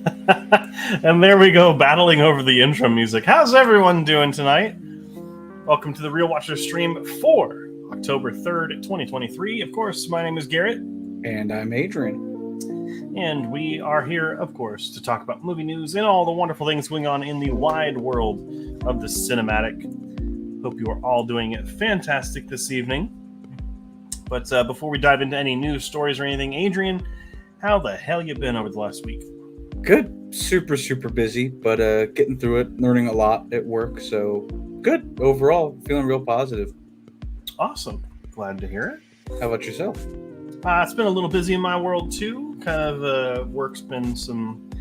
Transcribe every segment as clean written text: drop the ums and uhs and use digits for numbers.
And there we go, battling over the intro music. How's everyone doing tonight? Welcome to the Real Watcher stream for October 3rd, 2023. Of course, my name is Garrett. And I'm Adrian. And we are here, of course, to talk about movie news and all the wonderful things going on in the wide world of the cinematic. Hope you are all doing fantastic this evening. But before we dive into any news stories or anything, Adrian, how the hell you been over the last week? Good. Super busy, but getting through it, learning a lot at work. So good. Overall, feeling real positive. Awesome. Glad to hear it. How about yourself? It's been a little busy in my world too. Kind of work's been some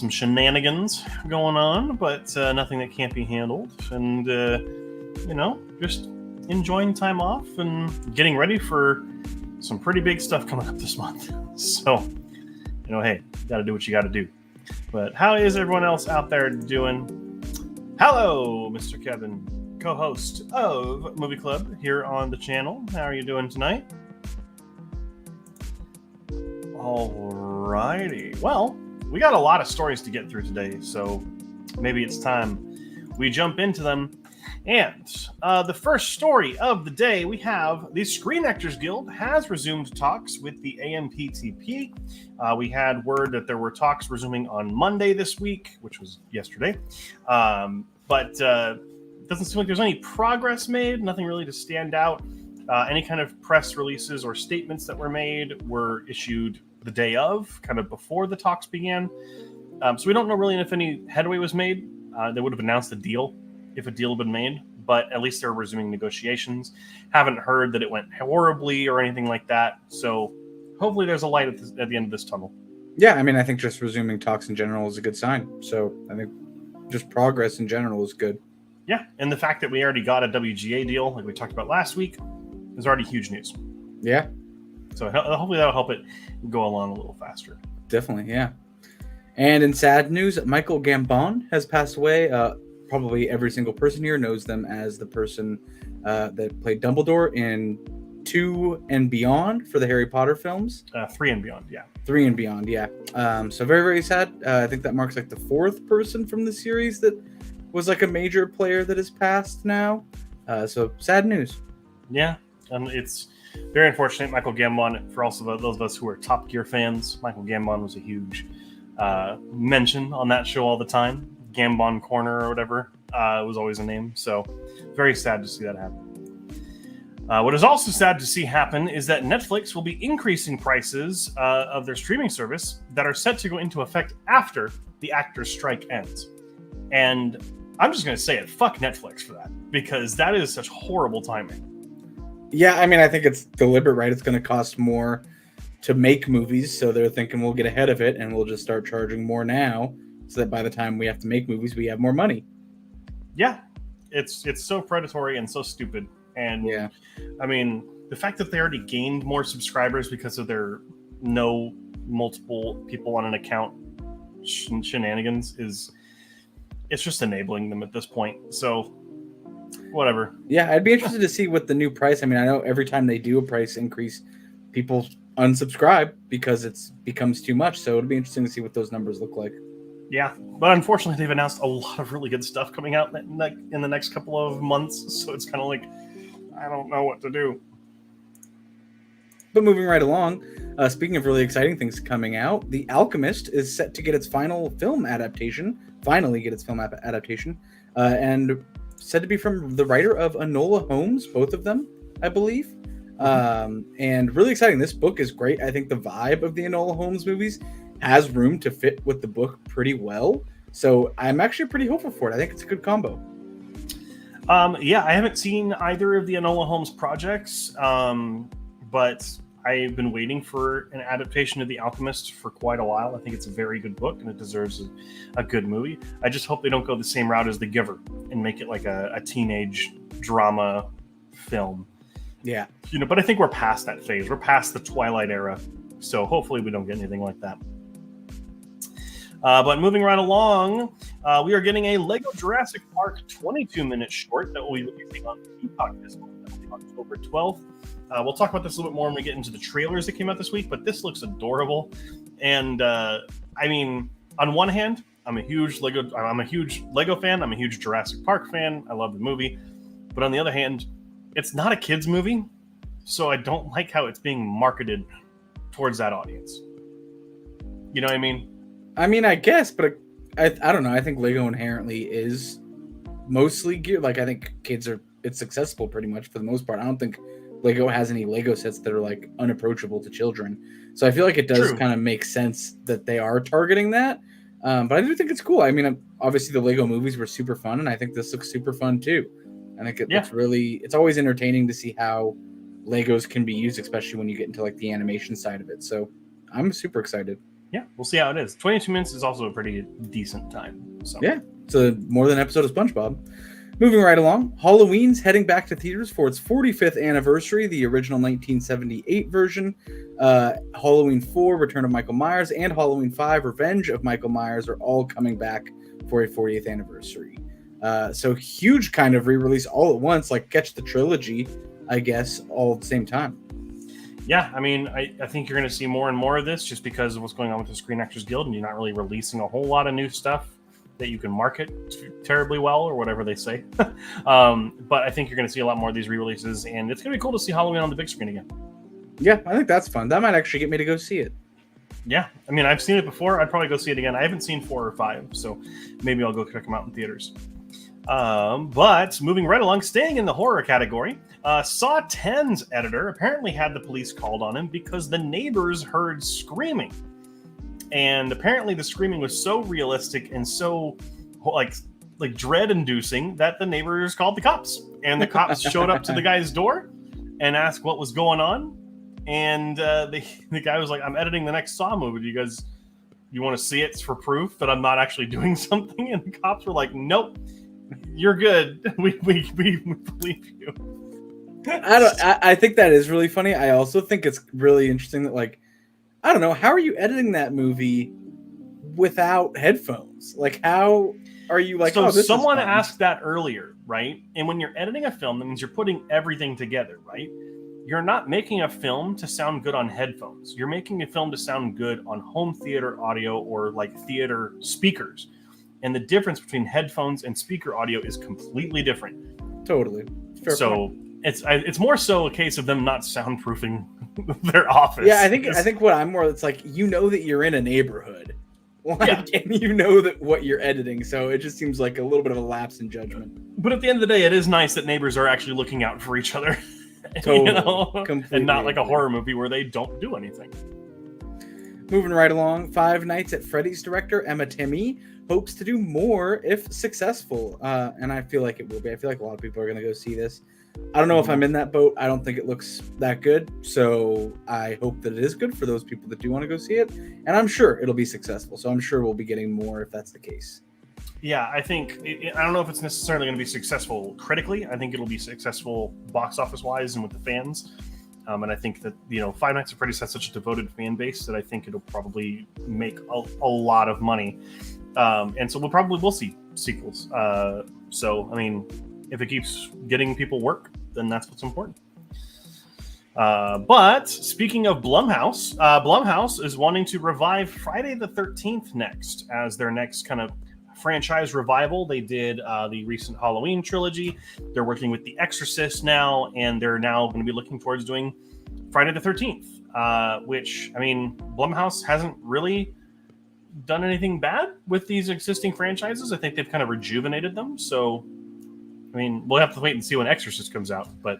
shenanigans going on, but nothing that can't be handled. And just enjoying time off and getting ready for some pretty big stuff coming up this month. So, hey, you got to do what you got to do. But how is everyone else out there doing? Hello, Mr. Kevin, co-host of Movie Club here on the channel. How are you doing tonight? Alrighty. Well, we got a lot of stories to get through today, so maybe it's time we jump into them. And the first story of the day, we have the Screen Actors Guild has resumed talks with the AMPTP. We had word that there were talks resuming on Monday this week, which was yesterday. But it doesn't seem like there's any progress made, nothing really to stand out. Any kind of press releases or statements that were made were issued the day of, kind of before the talks began. So we don't know really if any headway was made. They would have announced a deal if a deal had been made, but at least they're resuming negotiations. Haven't heard that it went horribly or anything like that. So hopefully there's a light at the end of this tunnel. Yeah, I think just resuming talks in general is a good sign. So I think just progress in general is good. Yeah, and the fact that we already got a WGA deal, like we talked about last week, is already huge news. Yeah. So hopefully that'll help it go along a little faster. Definitely, yeah. And in sad news, Michael Gambon has passed away. Probably every single person here knows them as the person that played Dumbledore in 2 and Beyond for the Harry Potter films. 3 and Beyond, yeah. 3 and Beyond, yeah. So very sad. I think that marks like the 4th person from the series that was like a major player that has passed now. So sad news. Yeah, and it's very unfortunate. Michael Gambon, for also those of us who are Top Gear fans, Michael Gambon was a huge mention on that show all the time. Gambon Corner or whatever was always a name. So very sad to see that happen. What is also sad to see happen is that Netflix will be increasing prices of their streaming service that are set to go into effect after the actors' strike ends. And I'm just going to say it, fuck Netflix for that, because that is such horrible timing. Yeah, I think it's deliberate, right? It's going to cost more to make movies, so they're thinking we'll get ahead of it and we'll just start charging more now, so that by the time we have to make movies, we have more money. Yeah, it's so predatory and so stupid. And yeah, the fact that they already gained more subscribers because of their no multiple people on an account shenanigans it's just enabling them at this point. So whatever. Yeah, I'd be interested to see what the new price. I know every time they do a price increase, people unsubscribe because it becomes too much. So it'll be interesting to see what those numbers look like. Yeah, but unfortunately, they've announced a lot of really good stuff coming out in the next couple of months. So it's kind of like, I don't know what to do. But moving right along, speaking of really exciting things coming out, The Alchemist is set to get its final film adaptation. Finally get its film adaptation. And said to be from the writer of Enola Holmes, both of them, I believe. And really exciting. This book is great. I think the vibe of the Enola Holmes movies has room to fit with the book pretty well. So I'm actually pretty hopeful for it. I think it's a good combo. Yeah, I haven't seen either of the Enola Holmes projects, but I've been waiting for an adaptation of The Alchemist for quite a while. I think it's a very good book and it deserves a good movie. I just hope they don't go the same route as The Giver and make it like a teenage drama film. Yeah. But I think we're past that phase. We're past the Twilight era. So hopefully we don't get anything like that. But moving right along, we are getting a Lego Jurassic Park 22-minute short that will be releasing on Peacock this month. That will be October 12th. We'll talk about this a little bit more when we get into the trailers that came out this week, but this looks adorable. And, I mean, on one hand, I'm a huge Lego fan. I'm a huge Jurassic Park fan. I love the movie. But on the other hand, it's not a kids movie, so I don't like how it's being marketed towards that audience. You know what I mean? I mean, I guess, but I don't know. I think Lego inherently is mostly geared. Like, I think it's accessible pretty much for the most part. I don't think Lego has any Lego sets that are like unapproachable to children. So I feel like it does kind of make sense that they are targeting that. But I do think it's cool. I mean, obviously the Lego movies were super fun, and I think this looks super fun too. I think it looks it's always entertaining to see how Legos can be used, especially when you get into like the animation side of it. So I'm super excited. Yeah, we'll see how it is. 22 minutes is also a pretty decent time. So yeah, it's more than an episode of SpongeBob. Moving right along, Halloween's heading back to theaters for its 45th anniversary, the original 1978 version. Halloween 4, Return of Michael Myers, and Halloween 5, Revenge of Michael Myers are all coming back for a 40th anniversary. So huge kind of re-release all at once, like catch the trilogy, I guess, all at the same time. Yeah, I mean, I think you're going to see more and more of this just because of what's going on with the Screen Actors Guild, and you're not really releasing a whole lot of new stuff that you can market terribly well, or whatever they say. But I think you're going to see a lot more of these re-releases, and it's going to be cool to see Halloween on the big screen again. Yeah, I think that's fun. That might actually get me to go see it. Yeah, I mean, I've seen it before. I'd probably go see it again. I haven't seen 4 or 5, so maybe I'll go check them out in theaters. But moving right along, staying in the horror category, Saw 10's editor apparently had the police called on him because the neighbors heard screaming. And apparently the screaming was so realistic and so like dread-inducing that the neighbors called the cops. And the cops showed up to the guy's door and asked what was going on. And the guy was like, I'm editing the next Saw movie. You want to see it for proof that I'm not actually doing something? And the cops were like, nope, you're good. We believe you. I think that is really funny. I also think it's really interesting that, like, I don't know, how are you editing that movie without headphones? Like, how are you like? So someone asked that earlier, right? And when you're editing a film, that means you're putting everything together, right? You're not making a film to sound good on headphones. You're making a film to sound good on home theater audio or like theater speakers. And the difference between headphones and speaker audio is completely different. Totally. Fair point. It's more so a case of them not soundproofing their office. Yeah, I think what I'm more, it's like, you know that you're in a neighborhood, like, yeah. And you know that what you're editing, so it just seems like a little bit of a lapse in judgment. But at the end of the day, it is nice that neighbors are actually looking out for each other, totally, and not like a horror movie where they don't do anything. Moving right along, Five Nights at Freddy's director Emma Timmy hopes to do more if successful, and I feel like it will be. I feel like a lot of people are going to go see this. I don't know if I'm in that boat. I don't think it looks that good, so I hope that it is good for those people that do want to go see it, and I'm sure it'll be successful, so I'm sure we'll be getting more if that's the case. Yeah, I think, I don't know if it's necessarily going to be successful critically. I think it'll be successful box office-wise and with the fans, and I think that, Five Nights at Freddy's has such a devoted fan base that I think it'll probably make a lot of money, and so we'll see sequels. So, I mean, if it keeps getting people work, then that's what's important. But speaking of Blumhouse, Blumhouse is wanting to revive Friday the 13th next as their next kind of franchise revival. They did the recent Halloween trilogy. They're working with The Exorcist now, and they're now going to be looking towards doing Friday the 13th, which, I mean, Blumhouse hasn't really done anything bad with these existing franchises. I think they've kind of rejuvenated them. So, I mean, we'll have to wait and see when Exorcist comes out, but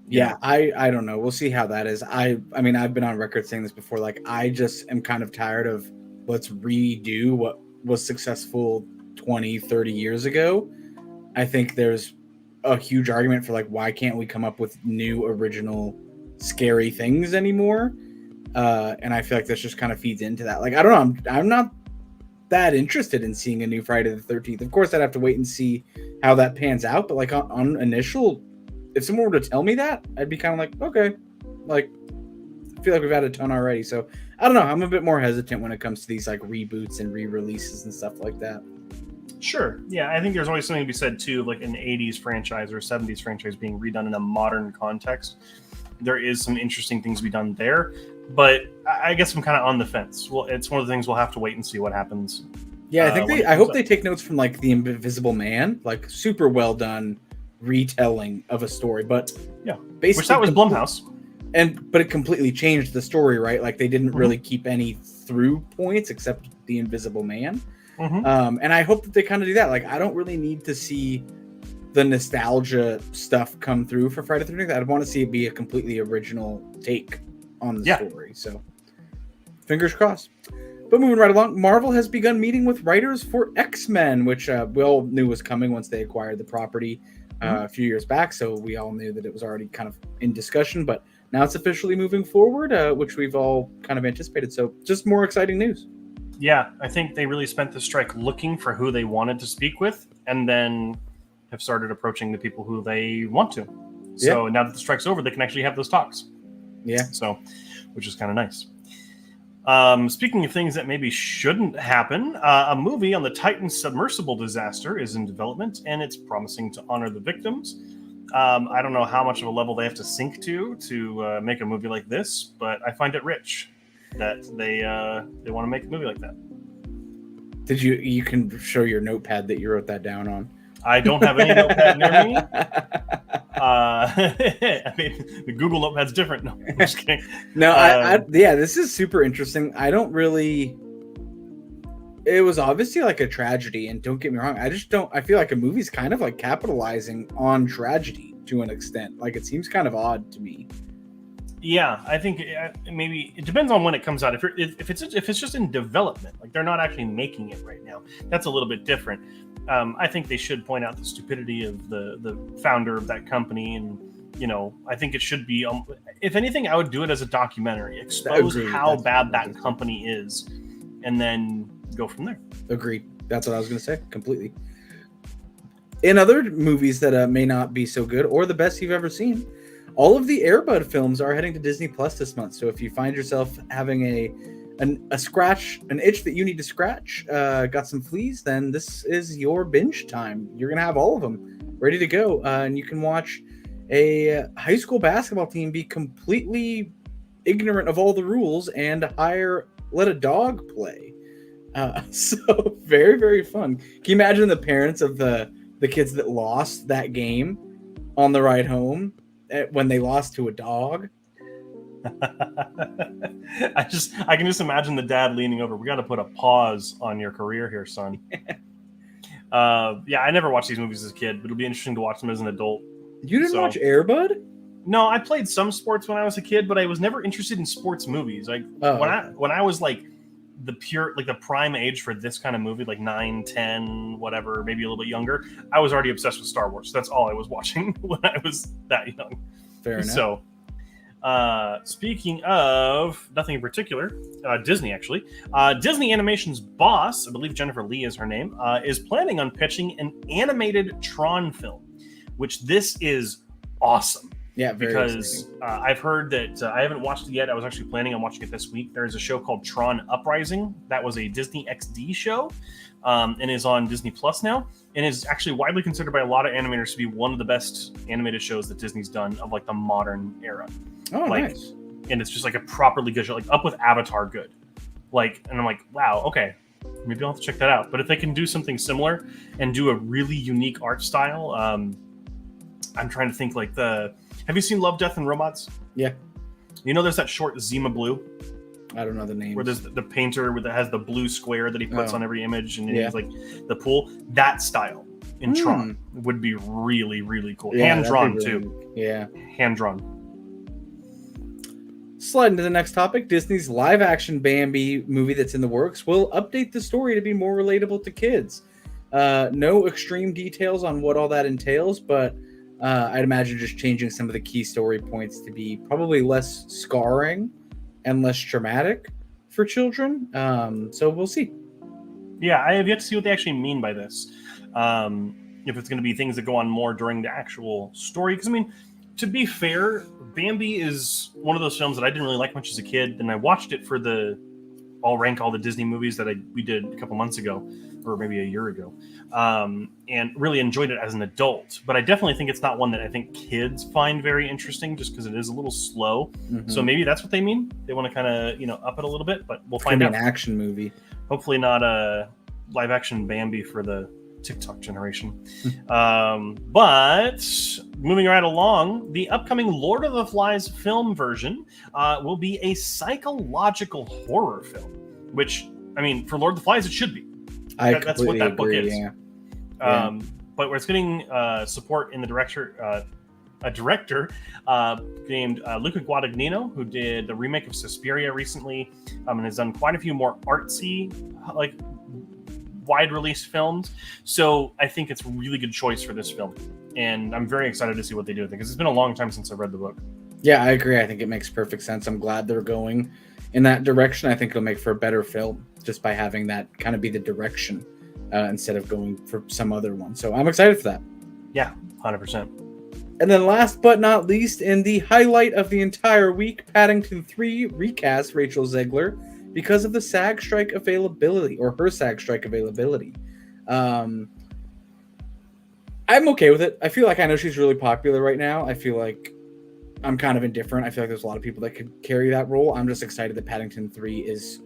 yeah, I don't know. We'll see how that is. I mean, I've been on record saying this before. Like, I just am kind of tired of let's redo what was successful 20, 30 years ago. I think there's a huge argument for, like, why can't we come up with new, original, scary things anymore? And I feel like this just kind of feeds into that. Like, I don't know. I'm not that interested in seeing a new Friday the 13th. Of course, I'd have to wait and see how that pans out. But, like, on initial, if someone were to tell me that, I'd be kind of like, okay, like, I feel like we've had a ton already. So I don't know. I'm a bit more hesitant when it comes to these, like, reboots and re-releases and stuff like that. Sure. Yeah, I think there's always something to be said too, of like an 80s franchise or 70s franchise being redone in a modern context. There is some interesting things to be done there. but I guess I'm kind of on the fence. Well, it's one of the things we'll have to wait and see what happens. Yeah, I think when it I comes hope up. they take notes from like the Invisible Man, like super well done retelling of a story, but Yeah. basically Which that was Blumhouse. but it completely changed the story, right? Like they didn't Mhm. really keep any through points except the Invisible Man. Mhm. And I hope that they kind of do that. Like I don't really need to see the nostalgia stuff come through for Friday the 13th. I'd want to see it be a completely original take on the Yeah. story. So fingers crossed. But moving right along, Marvel has begun meeting with writers for X-Men, which we all knew was coming once they acquired the property a few years back. So we all knew that it was already kind of in discussion, but now it's officially moving forward, which we've all kind of anticipated. So just more exciting news. Yeah, I think they really spent the strike looking for who they wanted to speak with, and then have started approaching the people who they want to. So now that the strike's over, they can actually have those talks. Yeah. So, which is kind of nice. Speaking of things that maybe shouldn't happen, a movie on the Titan submersible disaster is in development, and it's promising to honor the victims. I don't know how much of a level they have to sink to make a movie like this, but I find it rich that they want to make a movie like that. Did you can show your notepad that you wrote that down on? I don't have any notepad near me. I mean, the Google Notepad's different. No, I'm just kidding. No, yeah, this is super interesting. I don't really. It was obviously like a tragedy, and don't get me wrong, I just don't. I feel like a movie's kind of like capitalizing on tragedy to an extent. Like it seems kind of odd to me. Yeah, I think maybe it depends on when it comes out. If it's just in development, like they're not actually making it right now, that's a little bit different. I think they should point out the stupidity of the founder of that company, and I think it should be. If anything, I would do it as a documentary, expose how bad that company is, and then go from there. Agreed. That's what I was going to say. Completely. In other movies that may not be so good or the best you've ever seen, all of the Air Bud films are heading to Disney Plus this month. So if you find yourself having an itch that you need to scratch, got some fleas, then this is your binge time. You're gonna have all of them ready to go, and you can watch a high school basketball team be completely ignorant of all the rules and let a dog play. So very, very fun. Can you imagine the parents of the kids that lost that game on the ride home when they lost to a dog? I can just imagine the dad leaning over. We got to put a pause on your career here, son. Yeah, I never watched these movies as a kid, but it'll be interesting to watch them as an adult. You didn't watch Air Bud? No, I played some sports when I was a kid, but I was never interested in sports movies. Like when I was like the prime age for this kind of movie, like 9, 10, whatever, maybe a little bit younger, I was already obsessed with Star Wars. That's all I was watching when I was that young. Fair enough. So, speaking of nothing in particular, Disney actually, Disney Animation's boss, I believe Jennifer Lee is her name, is planning on pitching an animated Tron film, which this is awesome. Yeah, because I've heard that I haven't watched it yet. I was actually planning on watching it this week. There is a show called Tron Uprising that was a Disney XD show, and is on Disney Plus now, and is actually widely considered by a lot of animators to be one of the best animated shows that Disney's done of like the modern era. Oh, nice! And it's just like a properly good show, like up with Avatar good. Like, and I'm like, wow, okay, maybe I'll have to check that out. But if they can do something similar and do a really unique art style, I'm trying to think like have you seen Love, Death, and Robots? Yeah. There's that short Zima Blue. I don't know the name. Where there's the painter that has the blue square that he puts on every image, and he's like the pool. That style in Tron would be really, really cool. Yeah, hand drawn really too. Yeah. Hand drawn. Sliding to the next topic, Disney's live-action Bambi movie that's in the works will update the story to be more relatable to kids. No extreme details on what all that entails, but I'd imagine just changing some of the key story points to be probably less scarring and less traumatic for children. So we'll see. Yeah, I have yet to see what they actually mean by this. If it's going to be things that go on more during the actual story. Because, I mean, to be fair, Bambi is one of those films that I didn't really like much as a kid. And I watched it for the I'll rank all the Disney movies that we did a couple months ago, or maybe a year ago, and really enjoyed it as an adult. But I definitely think it's not one that I think kids find very interesting, just because it is a little slow. So maybe that's what they mean. They want to kind of up it a little bit, but we'll find out. An action movie. Hopefully not a live action Bambi for the TikTok generation. But moving right along, the upcoming Lord of the Flies film version will be a psychological horror film, which, I mean, for Lord of the Flies, it should be. That's what that book is. Yeah. But it's getting support in the director, a director named Luca Guadagnino, who did the remake of Suspiria recently, and has done quite a few more artsy, like, wide release films. So I think it's a really good choice for this film, and I'm very excited to see what they do with it, because it's been a long time since I've read the book. Yeah, I agree. I think it makes perfect sense. I'm glad they're going in that direction. I think it'll make for a better film just by having that kind of be the direction instead of going for some other one. So I'm excited for that. Yeah, 100%. And then last but not least, in the highlight of the entire week, Paddington 3 recast Rachel Zegler because of the SAG strike availability, or her SAG strike availability. I'm okay with it. I feel like I know she's really popular right now. I feel like I'm kind of indifferent. I feel like there's a lot of people that could carry that role. I'm just excited that Paddington 3 is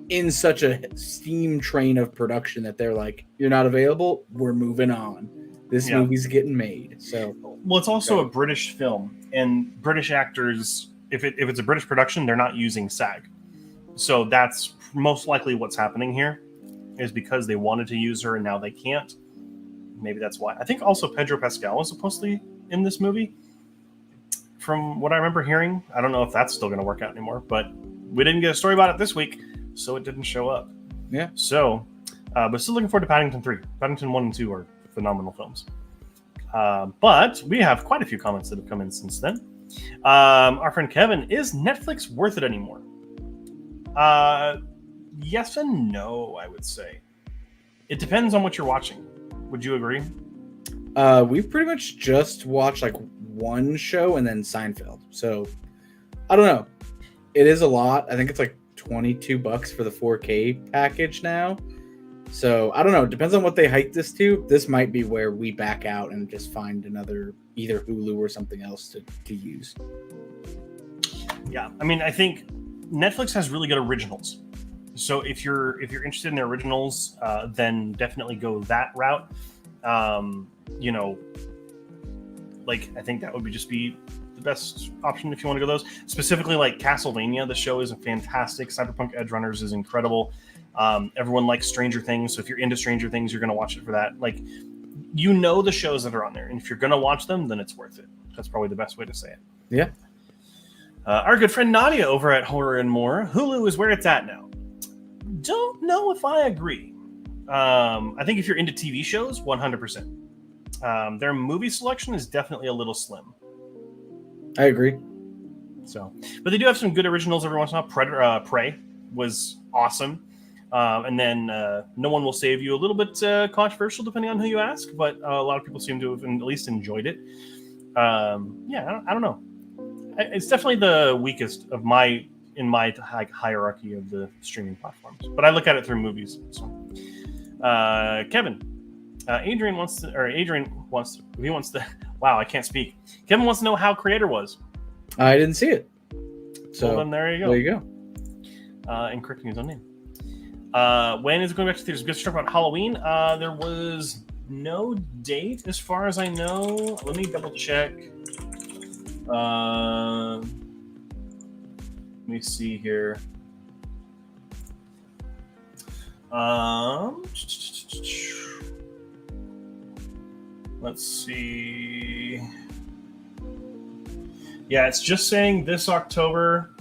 in such a steam train of production that they're like, you're not available, we're moving on. This movie's getting made. So, well, it's also a British film, and British actors, if it's a British production, they're not using SAG. So that's most likely what's happening here, is because they wanted to use her and now they can't. Maybe that's why. I think also Pedro Pascal was supposedly in this movie, from what I remember hearing. I don't know if that's still going to work out anymore, but we didn't get a story about it this week, so it didn't show up. Yeah. So, but still looking forward to Paddington 3. Paddington 1 and 2 are phenomenal films. But we have quite a few comments that have come in since then. Our friend Kevin, is Netflix worth it anymore? Yes and no, I would say. It depends on what you're watching. Would you agree? We've pretty much just watched like one show and then Seinfeld. So I don't know. It is a lot. I think it's like $22 for the 4K package now. So I don't know. It depends on what they hike this to. This might be where we back out and just find another either Hulu or something else to use. Yeah, I mean, I think Netflix has really good originals. So if you're interested in their originals, then definitely go that route. Like, I think that would just be the best option if you want to go those. Specifically, like Castlevania, the show is fantastic. Cyberpunk Edgerunners is incredible. Everyone likes Stranger Things, so if you're into Stranger Things, you're going to watch it for that. Like, the shows that are on there, and if you're going to watch them, then it's worth it. That's probably the best way to say it. Yeah. Our good friend Nadia over at Horror and More, Hulu is where it's at now. Don't know if I agree. I think if you're into TV shows, 100%. Their movie selection is definitely a little slim. I agree. So, but they do have some good originals every once in a while. Prey was awesome. And then No One Will Save You, a little bit controversial depending on who you ask, but a lot of people seem to have at least enjoyed it. I don't know. It's definitely the weakest of my hierarchy of the streaming platforms, but I look at it through movies. So, Kevin, Adrian wants to. Wow, I can't speak. Kevin wants to know how Creator was. I didn't see it. So well, then there you go. There you go. And correcting his own name. When is it going back to theaters? Good stuff about Halloween. There was no date as far as I know. Let me double check. Let me see here. Let's see. Yeah, it's just saying this October,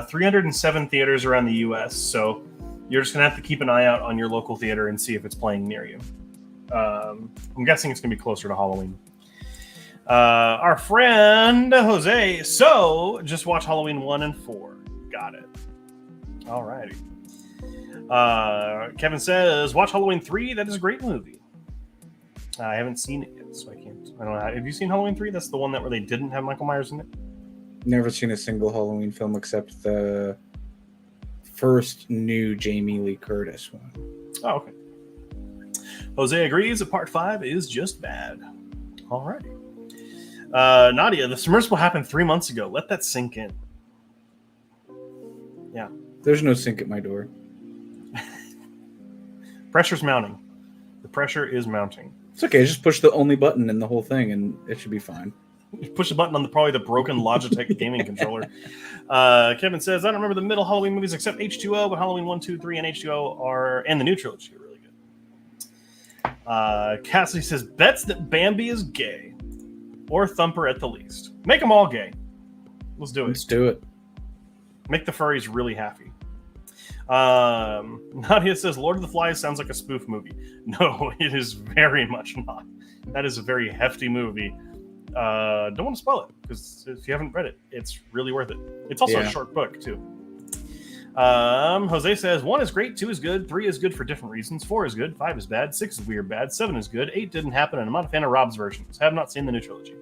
307 theaters around the U.S. So you're just going to have to keep an eye out on your local theater and see if it's playing near you. I'm guessing it's going to be closer to Halloween. Our friend Jose, so just watch Halloween 1 and 4. Got it. All righty. Kevin says, watch Halloween 3. That is a great movie. I haven't seen it yet, so I can't. I don't know. Have you seen Halloween 3? That's the one where they didn't have Michael Myers in it. Never seen a single Halloween film except the first new Jamie Lee Curtis one. Oh, okay. Jose agrees that part 5 is just bad. All right. Nadia, the submersible happened 3 months ago. Let that sink in. Yeah. There's no sink at my door. Pressure's mounting. The pressure is mounting. It's okay. Just push the only button in the whole thing, and it should be fine. You push the button on probably the broken Logitech gaming controller. Kevin says, I don't remember the middle Halloween movies except H2O, but Halloween 1, 2, 3, and H2O and the new trilogy are really good. Cassidy says, bets that Bambi is gay. Or Thumper at the least. Make them all gay. Let's do it. Let's do it. Make the furries really happy. Nadia says, Lord of the Flies sounds like a spoof movie. No, it is very much not. That is a very hefty movie. Don't want to spoil it, because if you haven't read it, it's really worth it. It's also a short book, too. Jose says, 1 is great, 2 is good, 3 is good for different reasons, 4 is good, 5 is bad, 6 is weird bad, 7 is good, 8 didn't happen, and I'm not a fan of Rob's versions. Have not seen the new trilogy.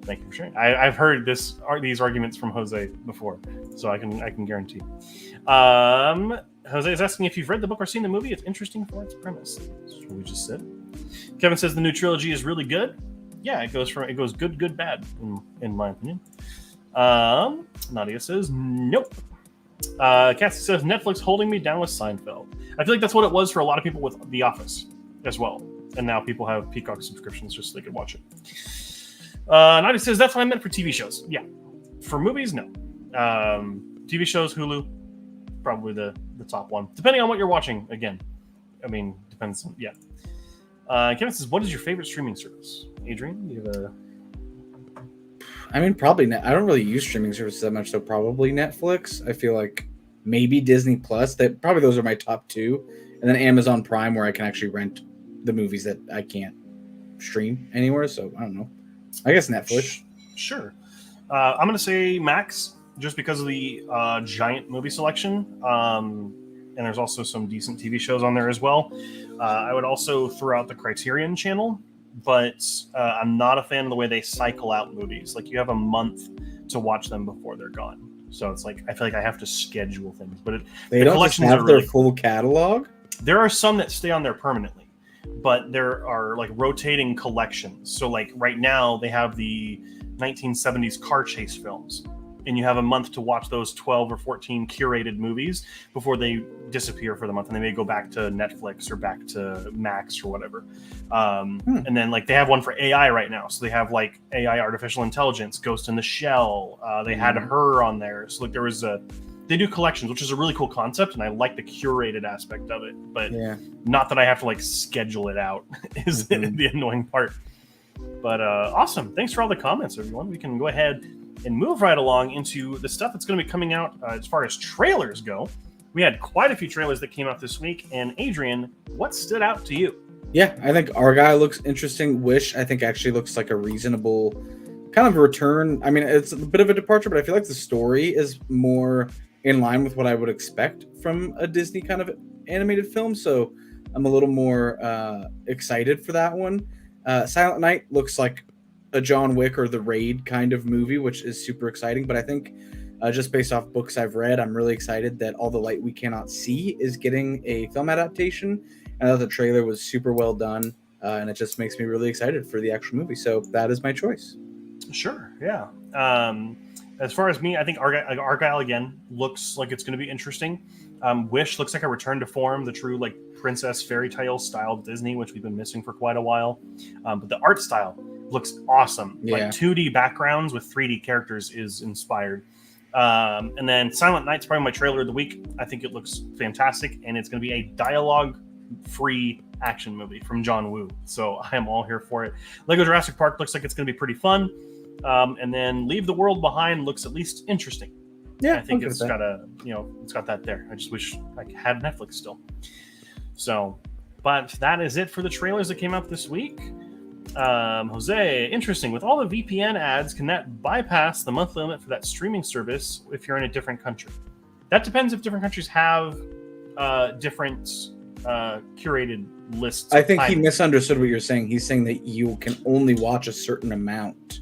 Thank you for sharing. I've heard these arguments from Jose before, so I can guarantee. Jose is asking if you've read the book or seen the movie. It's interesting for its premise. That's what we just said. Kevin says the new trilogy is really good. Yeah, it goes good, bad, in my opinion. Nadia says nope. Cassie says Netflix holding me down with Seinfeld. I feel like that's what it was for a lot of people with The Office as well, and now people have Peacock subscriptions just so they can watch it. Nadia says that's what I meant for TV shows. Yeah, for movies, no. TV shows, Hulu, probably the top one, depending on what you're watching. Again, I mean, depends. Yeah. Kevin says, what is your favorite streaming service? Adrian, you have a... I mean, probably I don't really use streaming services that much, so probably Netflix. I feel like maybe Disney Plus. Probably those are my top 2. And then Amazon Prime, where I can actually rent the movies that I can't stream anywhere. So I don't know. I guess Netflix. Sure. I'm going to say Max, just because of the giant movie selection. And there's also some decent TV shows on there as well. I would also throw out the Criterion channel, but I'm not a fan of the way they cycle out movies. Like, you have a month to watch them before they're gone. So it's like, I feel like I have to schedule things. But they don't just have their full catalog? There are some that stay on there permanently, but there are like rotating collections. So like right now they have the 1970s car chase films, and you have a month to watch those 12 or 14 curated movies before they disappear for the month, and they may go back to Netflix or back to Max or whatever. And then like they have one for AI right now, so they have like AI, artificial intelligence, Ghost in the Shell. They had Her on there, so like they do collections, which is a really cool concept, and I like the curated aspect of it, but not that I have to like schedule it out is the annoying part. But awesome, thanks for all the comments, everyone. We can go ahead and move right along into the stuff that's going to be coming out as far as trailers go. We had quite a few trailers that came out this week. And Adrian, what stood out to you? Yeah, I think Argyle looks interesting. Wish, I think, actually looks like a reasonable kind of return. I mean, it's a bit of a departure, but I feel like the story is more in line with what I would expect from a Disney kind of animated film. So I'm a little more excited for that one. Silent Night looks like a John Wick or The Raid kind of movie, which is super exciting. But I think just based off books I've read, I'm really excited that All the Light We Cannot See is getting a film adaptation. And I thought the trailer was super well done, and it just makes me really excited for the actual movie. So that is my choice. Sure, yeah. As far as me, I think Argyle again looks like it's going to be interesting. Wish looks like a return to form, the true like princess fairy tale style Disney, which we've been missing for quite a while. But the art style looks awesome. Yeah. Like 2D backgrounds with 3D characters is inspired. And then Silent Night's probably my trailer of the week. I think it looks fantastic, and it's going to be a dialogue-free action movie from John Woo. So I am all here for it. Lego Jurassic Park looks like it's going to be pretty fun. And then Leave the World Behind looks at least interesting. Yeah, I think it's got it's got that there. I just wish I had Netflix still. So, but that is it for the trailers that came out this week. Jose, interesting. With all the VPN ads, can that bypass the monthly limit for that streaming service if you're in a different country? That depends if different countries have different curated lists. I think he misunderstood what you're saying. He's saying that you can only watch a certain amount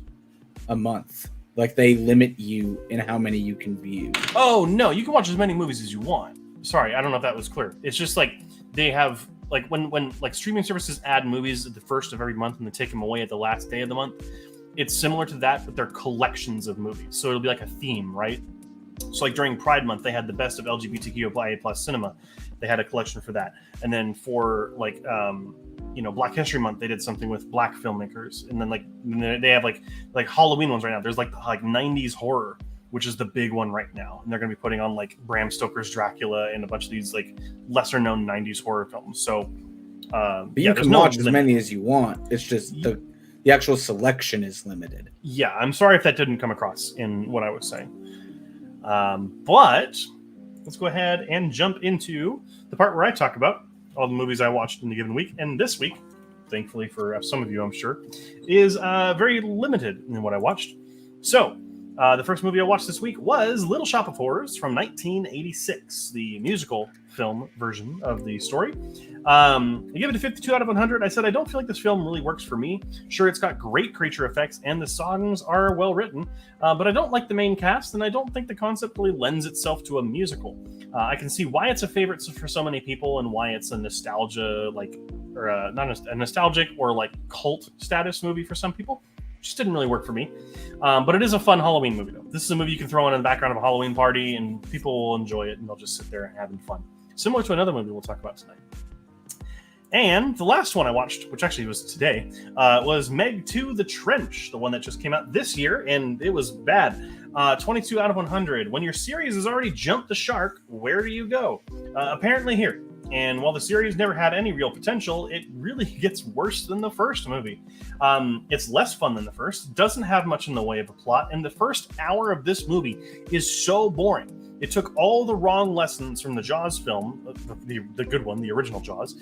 a month. Like they limit you in how many you can view. Oh no, you can watch as many movies as you want. Sorry, I don't know if that was clear. It's just like they have like when like streaming services add movies at the first of every month and they take them away at the last day of the month. It's similar to that, but they're collections of movies. So it'll be like a theme, right? So like during Pride Month, they had the best of LGBTQIA plus cinema. They had a collection for that. And then for like Black History Month, they did something with Black filmmakers. And then like they have like Halloween ones right now. There's like 90s horror, which is the big one right now. And they're going to be putting on like Bram Stoker's Dracula and a bunch of these like lesser known 90s horror films. So but you can watch as many as you want. It's just the actual selection is limited. Yeah, I'm sorry if that didn't come across in what I was saying. But let's go ahead and jump into the part where I talk about all the movies I watched in the given week. And this week, thankfully for some of you, I'm sure, is very limited in what I watched. So the first movie I watched this week was Little Shop of Horrors from 1986, the musical film version of the story. I give it a 52 out of 100. I said I don't feel like this film really works for me. Sure, it's got great creature effects and the songs are well written, but I don't like the main cast and I don't think the concept really lends itself to a musical. I can see why it's a favorite for so many people and why it's a nostalgia, not a nostalgic or like cult status movie for some people. Just didn't really work for me. But it is a fun Halloween movie, though. This is a movie you can throw on in the background of a Halloween party, and people will enjoy it, and they'll just sit there and having fun. Similar to another movie we'll talk about tonight. And the last one I watched, which actually was today, was Meg 2 The Trench, the one that just came out this year, and it was bad. 22 out of 100. When your series has already jumped the shark, where do you go? Apparently here. And while the series never had any real potential, it really gets worse than the first movie. It's less fun than the first, doesn't have much in the way of a plot, and the first hour of this movie is so boring. It took all the wrong lessons from the Jaws film, the good one, the original Jaws,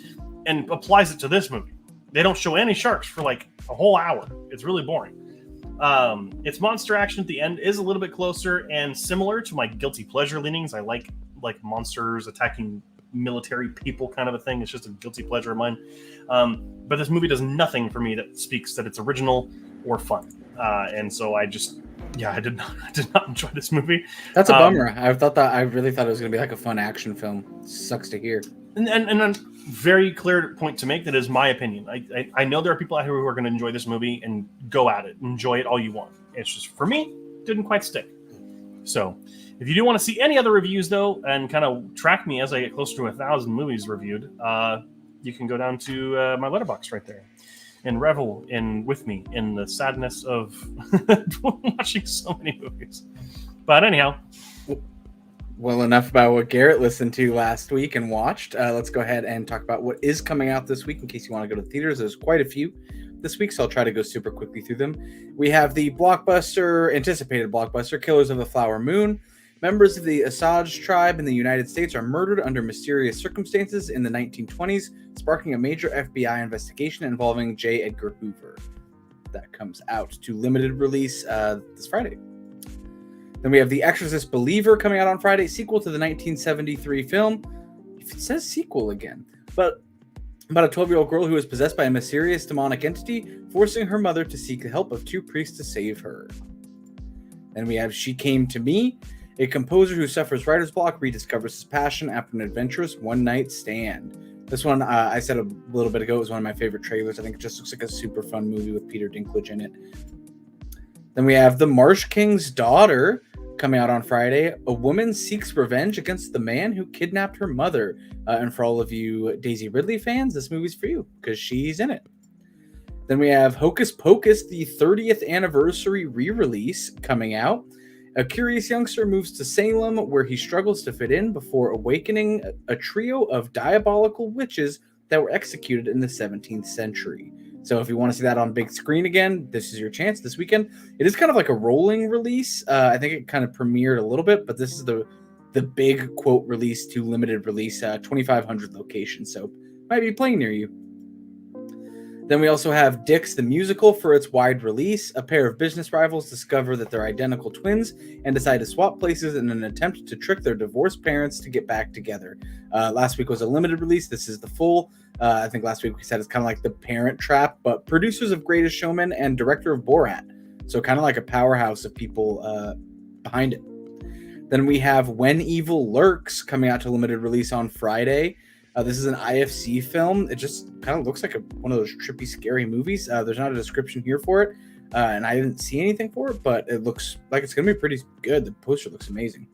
and applies it to this movie. They don't show any sharks for like a whole hour. It's really boring. Its monster action at the end is a little bit closer and similar to my guilty pleasure leanings. I like monsters attacking military people kind of a thing. It's just a guilty pleasure of mine. But this movie does nothing for me that speaks that it's original or fun. And so I did not enjoy this movie. That's a bummer. I really thought it was going to be like a fun action film. Sucks to hear. And a very clear point to make, that is my opinion. I know there are people out here who are going to enjoy this movie and go at it, enjoy it all you want. It's just, for me, didn't quite stick. So if you do want to see any other reviews, though, and kind of track me as I get closer to 1,000 movies reviewed, you can go down to my Letterboxd right there and revel with me in the sadness of watching so many movies. But anyhow. Well, enough about what Garrett listened to last week and watched. Let's go ahead and talk about what is coming out this week in case you want to go to theaters. There's quite a few this week, so I'll try to go super quickly through them. We have the anticipated blockbuster, Killers of the Flower Moon. Members of the Osage tribe in the United States are murdered under mysterious circumstances in the 1920s, sparking a major FBI investigation involving J. Edgar Hoover. That comes out to limited release this Friday. Then we have The Exorcist Believer coming out on Friday, sequel to the 1973 film. If it says sequel again, but about a 12-year-old girl who is possessed by a mysterious demonic entity, forcing her mother to seek the help of two priests to save her. Then we have She Came to Me. A composer who suffers writer's block rediscovers his passion after an adventurous one-night stand. This one, I said a little bit ago, was one of my favorite trailers. I think it just looks like a super fun movie with Peter Dinklage in it. Then we have The Marsh King's Daughter coming out on Friday. A woman seeks revenge against the man who kidnapped her mother. And for all of you Daisy Ridley fans, this movie's for you because she's in it. Then we have Hocus Pocus, the 30th anniversary re-release coming out. A curious youngster moves to Salem, where he struggles to fit in before awakening a trio of diabolical witches that were executed in the 17th century. So if you want to see that on big screen again, this is your chance this weekend. It is kind of like a rolling release. I think it kind of premiered a little bit, but this is the big quote release to limited release, 2,500 locations. So might be playing near you. Then we also have Dix the Musical for its wide release. A pair of business rivals discover that they're identical twins and decide to swap places in an attempt to trick their divorced parents to get back together. Last week was a limited release. This is the full. I think last week we said it's kind of like The Parent Trap, but producers of Greatest Showman and director of Borat So kind of like a powerhouse of people behind it. Then we have When Evil Lurks coming out to limited release on Friday. This is an IFC film. It just kind of looks like one of those trippy, scary movies. There's not a description here for it, and I didn't see anything for it, but it looks like it's going to be pretty good. The poster looks amazing.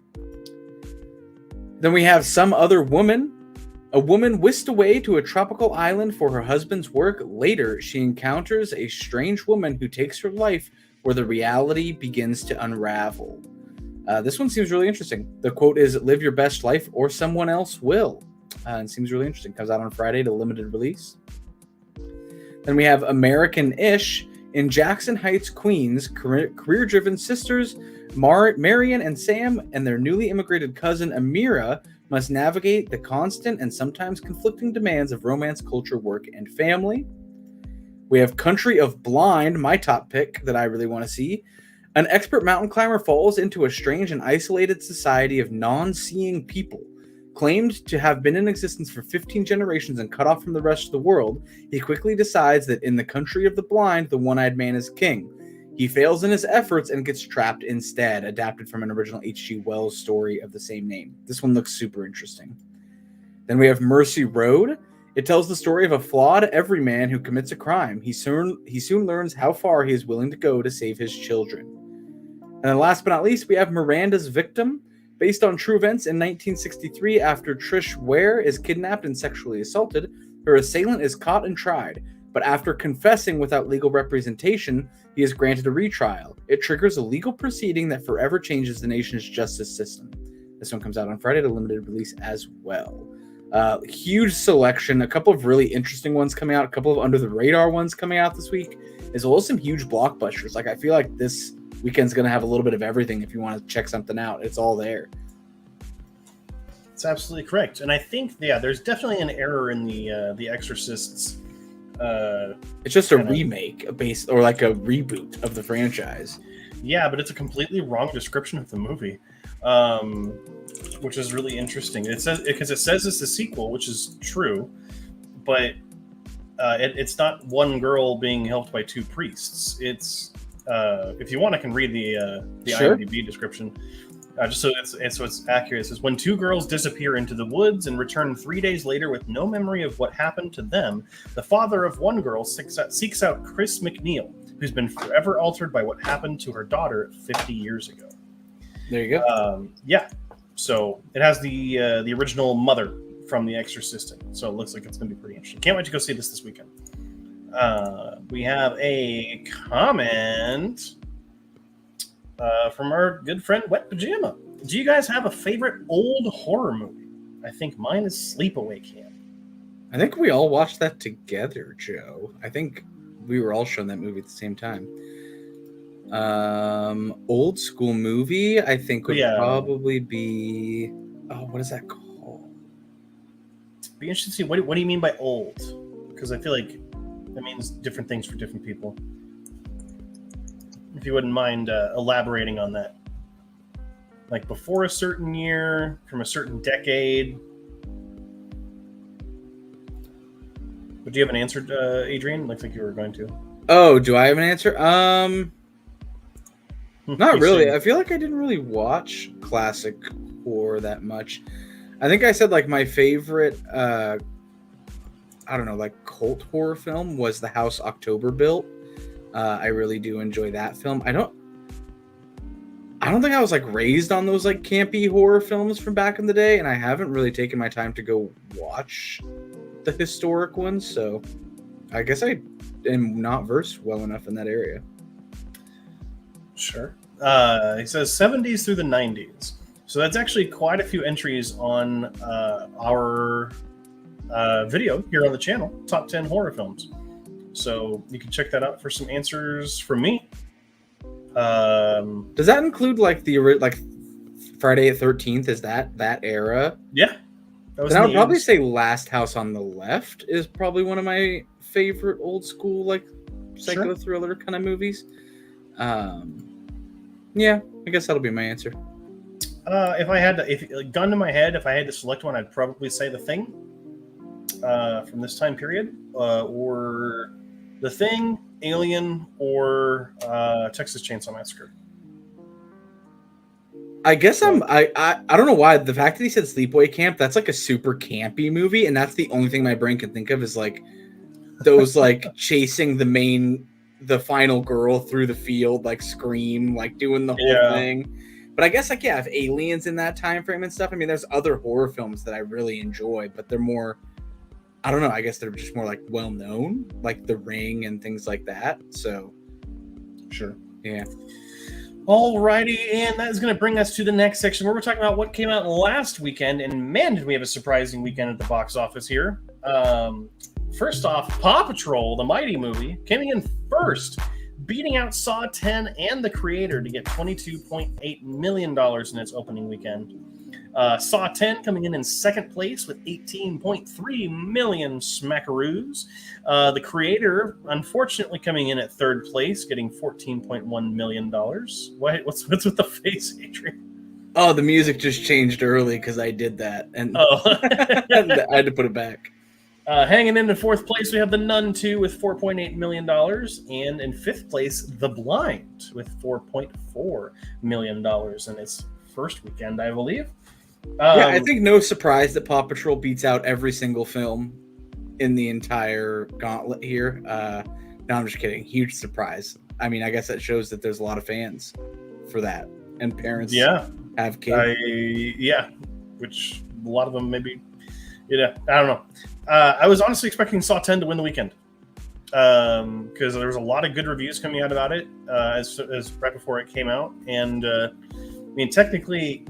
Then we have Some Other Woman. A woman whisked away to a tropical island for her husband's work. Later, she encounters a strange woman who takes her life, where the reality begins to unravel. This one seems really interesting. The quote is, "Live your best life or someone else will." And seems really interesting. Comes out on Friday to limited release. Then we have American-ish. In Jackson Heights, Queens, career-driven sisters Marion and Sam and their newly immigrated cousin Amira must navigate the constant and sometimes conflicting demands of romance, culture, work, and family. We have Country of Blind, my top pick that I really want to see. An expert mountain climber falls into a strange and isolated society of non-seeing people. Claimed to have been in existence for 15 generations and cut off from the rest of the world, he quickly decides that in the country of the blind, the one-eyed man is king. He fails in his efforts and gets trapped instead, adapted from an original H.G. Wells story of the same name. This one looks super interesting. Then we have Mercy Road. It tells the story of a flawed everyman who commits a crime. He soon learns how far he is willing to go to save his children. And then last but not least, we have Miranda's Victim. Based on true events in 1963, after Trish Ware is kidnapped and sexually assaulted, her assailant is caught and tried. But after confessing without legal representation, he is granted a retrial. It triggers a legal proceeding that forever changes the nation's justice system. This one comes out on Friday to limited release as well. Huge selection, a couple of really interesting ones coming out, a couple of under-the-radar ones coming out this week, as well as some huge blockbusters. Like, I feel like this weekend's going to have a little bit of everything. If you want to check something out, it's all there. It's absolutely correct. And I think, there's definitely an error in the Exorcist's. It's just a remake, or like a reboot of the franchise. Yeah, but it's a completely wrong description of the movie, which is really interesting. It says it's a sequel, which is true, but it's not one girl being helped by two priests. It's if you want, I can read the Sure. IMDb description. Just so it's accurate. It says, when two girls disappear into the woods and return 3 days later with no memory of what happened to them, the father of one girl seeks out Chris McNeil, who's been forever altered by what happened to her daughter 50 years ago. There you go. Yeah. So it has the original mother from The Exorcist in it. So it looks like it's going to be pretty interesting. Can't wait to go see this weekend. We have a comment from our good friend Wet Pajama. Do you guys have a favorite old horror movie? I think mine is Sleepaway Camp. I think we all watched that together, Joe. I think we were all shown that movie at the same time. Old school movie, I think would probably be. Oh, what is that called? It'd be interesting to see what do you mean by old? Because I feel like that means different things for different people. If you wouldn't mind elaborating on that, like before a certain year, from a certain decade. But do you have an answer, Adrian? Looks like you were going to. Oh, do I have an answer? Not really. I feel like I didn't really watch classic horror that much. I think I said like my favorite, I don't know, like cult horror film was The House October Built. I really do enjoy that film. I don't think I was like raised on those like campy horror films from back in the day, and I haven't really taken my time to go watch the historic ones, so I guess I am not versed well enough in that area. Sure. He says 70s through the 90s. So that's actually quite a few entries on our video here on the channel, Top 10 Horror Films. So you can check that out for some answers from me. Does that include like like Friday the 13th? Is that era? Yeah. Then I would probably say Last House on the Left is probably one of my favorite old school like psycho thriller kind of movies. Yeah, I guess that'll be my answer. If I had to, gun to my head, if I had to select one, I'd probably say The Thing from this time period, or The Thing, Alien, or Texas Chainsaw Massacre. I guess I don't know why the fact that he said Sleepaway Camp, that's like a super campy movie, and that's the only thing my brain can think of is like those like chasing the final girl through the field, like Scream, like doing the whole thing. But I guess like if aliens in that time frame and stuff. I mean, there's other horror films that I really enjoy, but they're more, I don't know, I guess they're just more like well known, like The Ring and things like that. So sure. Yeah. Alrighty, and that is going to bring us to the next section where we're talking about what came out last weekend. And man, did we have a surprising weekend at the box office here. First off, Paw Patrol, the Mighty movie, came in first, beating out Saw 10 and The Creator to get $22.8 million in its opening weekend. Saw 10 coming in second place with 18.3 million smackaroos. The Creator, unfortunately, coming in at third place, getting $14.1 million. What's with the face, Adrian? Oh, the music just changed early because I did that, and I had to put it back. Hanging in fourth place, we have The Nun 2 with $4.8 million. And in fifth place, The Blind with $4.4 million in its first weekend, I believe. I think no surprise that Paw Patrol beats out every single film in the entire gauntlet here. No, I'm just kidding. Huge surprise. I mean, I guess that shows that there's a lot of fans for that, and parents have kids. Which a lot of them maybe, I don't know. I was honestly expecting Saw 10 to win the weekend because there was a lot of good reviews coming out about it as right before it came out, and I mean, technically,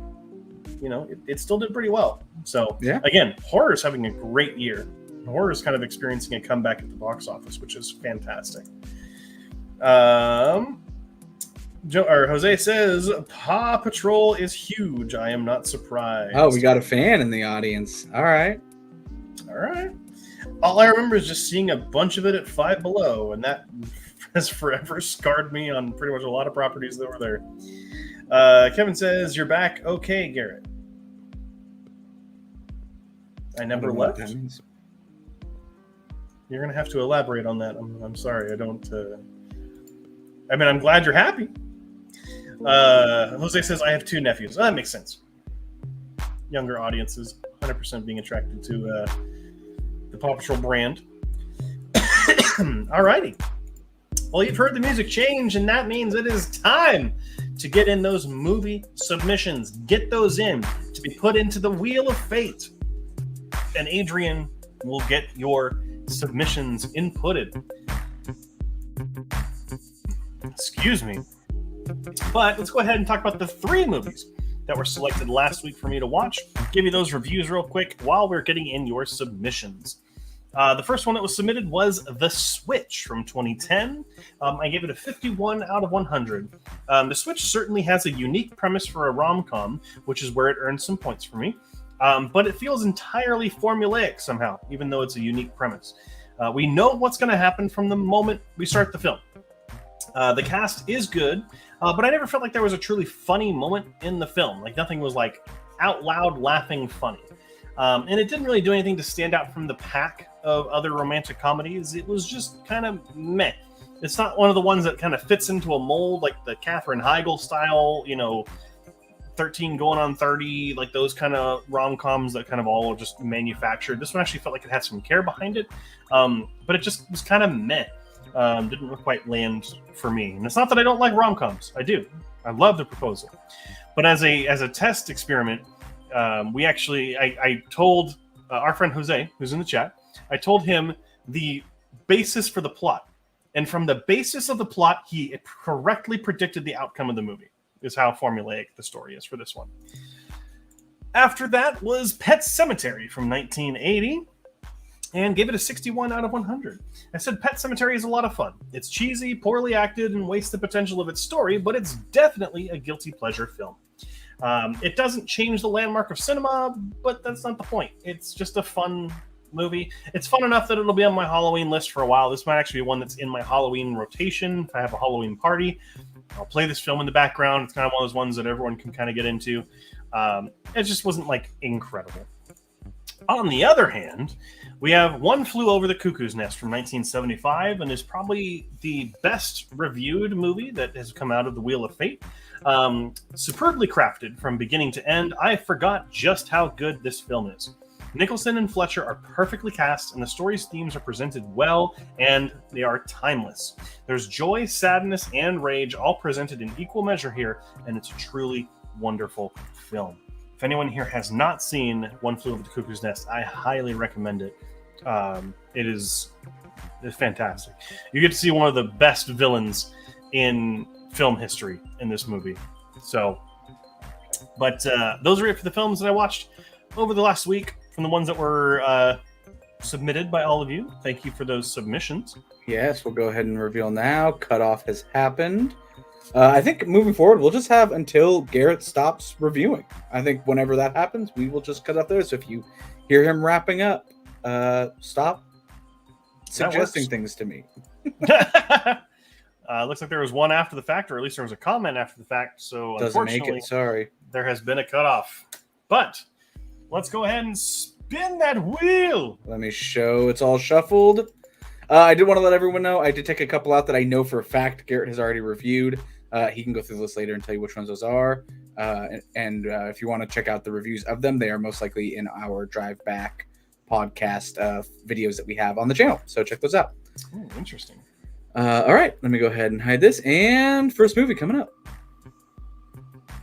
it still did pretty well. So again, horror is having a great year. Horror is kind of experiencing a comeback at the box office, which is fantastic. Jose says Paw Patrol is huge. I am not surprised. Oh, we got a fan in the audience. All right. All I remember is just seeing a bunch of it at Five Below, and that has forever scarred me on pretty much a lot of properties that were there. Kevin says, "You're back, okay, Garrett." I never left. You're gonna have to elaborate on that. I'm sorry. I don't. I mean, I'm glad you're happy. Jose says, "I have two nephews." Oh, that makes sense. Younger audiences, 100% being attracted to the Paw Patrol brand. Alrighty. Well, you've heard the music change, and that means it is time to get in those movie submissions. Get those in to be put into the Wheel of Fate. And Adrian will get your submissions inputted. Excuse me. But let's go ahead and talk about the 3 movies that were selected last week for me to watch. Give you those reviews real quick while we're getting in your submissions. The first one that was submitted was The Switch from 2010. I gave it a 51 out of 100. The Switch certainly has a unique premise for a rom-com, which is where it earned some points for me. But it feels entirely formulaic somehow, even though it's a unique premise. We know what's going to happen from the moment we start the film. The cast is good, but I never felt like there was a truly funny moment in the film. Like, nothing was like out loud laughing funny. And it didn't really do anything to stand out from the pack of other romantic comedies. It was just kind of meh. It's not one of the ones that kind of fits into a mold, like the Katherine Heigl style, 13 going on 30, like those kind of rom-coms that kind of all just manufactured. This one actually felt like it had some care behind it, but it just was kind of meh. Didn't quite land for me. And it's not that I don't like rom-coms. I do. I love The Proposal. But as a test experiment, I told our friend Jose, who's in the chat, I told him the basis for the plot. And from the basis of the plot, he correctly predicted the outcome of the movie, is how formulaic the story is for this one. After that was Pet Sematary from 1980, and gave it a 61 out of 100. I said Pet Sematary is a lot of fun. It's cheesy, poorly acted, and wastes the potential of its story, but it's definitely a guilty pleasure film. It doesn't change the landmark of cinema, but that's not the point. It's just a fun movie. It's fun enough that it'll be on my Halloween list for a while. This might actually be one that's in my Halloween rotation. If I have a Halloween party, I'll play this film in the background. It's kind of one of those ones that everyone can kind of get into. It just wasn't like incredible. On the other hand, we have One Flew Over the Cuckoo's Nest from 1975, and is probably the best reviewed movie that has come out of the Wheel of Fate. Superbly crafted from beginning to end. I forgot just how good this film is. Nicholson and Fletcher are perfectly cast, and the story's themes are presented well, and they are timeless. There's joy, sadness, and rage all presented in equal measure here, and it's a truly wonderful film. If anyone here has not seen One Flew Over the Cuckoo's Nest, I highly recommend it. It's fantastic. You get to see one of the best villains in film history in this movie. So, but those are it for the films that I watched over the last week from the ones that were submitted by all of you. Thank you for those submissions. Yes, we'll go ahead and reveal now. Cutoff has happened. I think moving forward, we'll just have until Garrett stops reviewing. I think whenever that happens, we will just cut up there. So if you hear him wrapping up, stop suggesting things to me. Looks like there was one after the fact, or at least there was a comment after the fact. So Doesn't make unfortunately, it. Sorry. there has been a cutoff. But let's go ahead and spin that wheel. Let me show it's all shuffled. I did want to let everyone know I did take a couple out that I know for a fact Garrett has already reviewed. He can go through the list later and tell you which ones those are. And if you want to check out the reviews of them, they are most likely in our Drive Back podcast videos that we have on the channel. So check those out. Ooh, interesting. All right, let me go ahead and hide this. And first movie coming up.